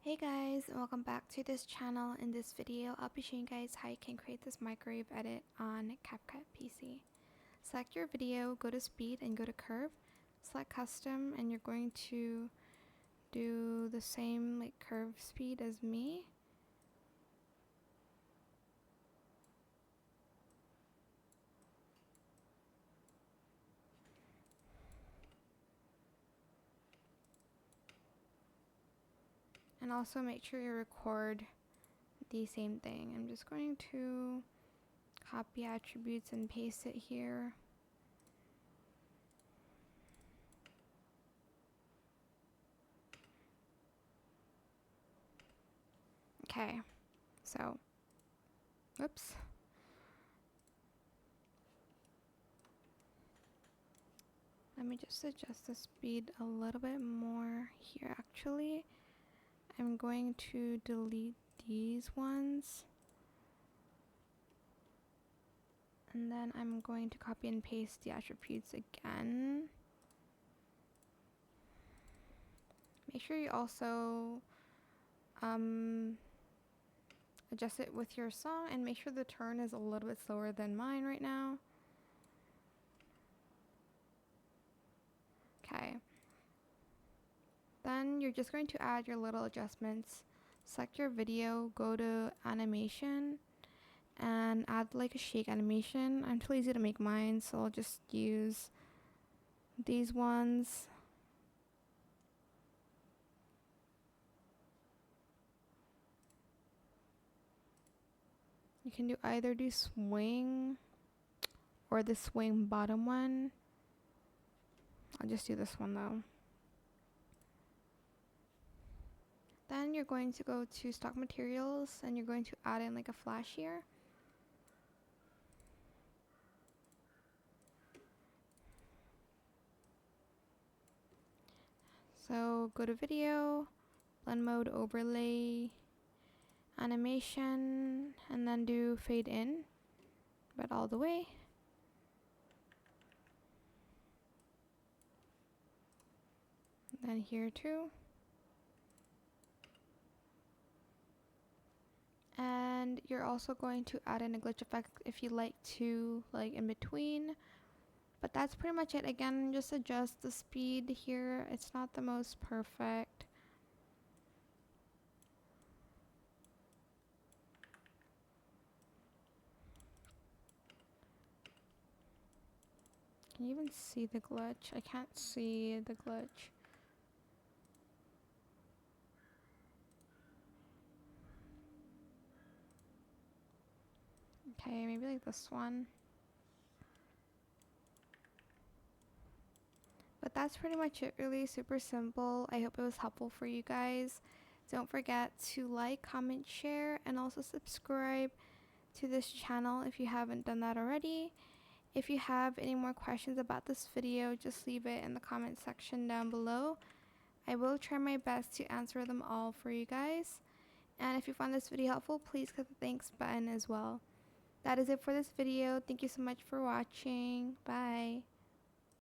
Hey guys, and welcome back to this channel. In this video, I'll be showing you guys how you can create this microwave edit on CapCut PC. Select your video, go to speed and go to curve, select custom, and you're going to do the same like curve speed as me. And also make sure you record the same thing. I'm just going to copy attributes and paste it here. Okay, so, whoops. Let me just adjust the speed a little bit more here actually. I'm going to delete these ones. And then I'm going to copy and paste the attributes again. Make sure you also adjust it with your song and make sure the turn is a little bit slower than mine right now. Okay. Then you're just going to add your little adjustments. Select your video, go to animation, and add like a shake animation. I'm too lazy to make mine, so I'll just use these ones. You can either do swing or the swing bottom one. I'll just do this one though. Then you're going to go to stock materials and you're going to add in like a flash here. So go to video, blend mode, overlay, animation, and then do fade in, but all the way. And then here too. And you're also going to add in a glitch effect if you like to, like in between. But that's pretty much it. Again, just adjust the speed here. It's not the most perfect. Can you even see the glitch? I can't see the glitch. Okay, maybe like this one. But that's pretty much it, really super simple. I hope it was helpful for you guys. Don't forget to like, comment, share, and also subscribe to this channel if you haven't done that already. If you have any more questions about this video, just leave it in the comment section down below. I will try my best to answer them all for you guys. And if you found this video helpful, please click the thanks button as well. That is it for this video. Thank you so much for watching. Bye.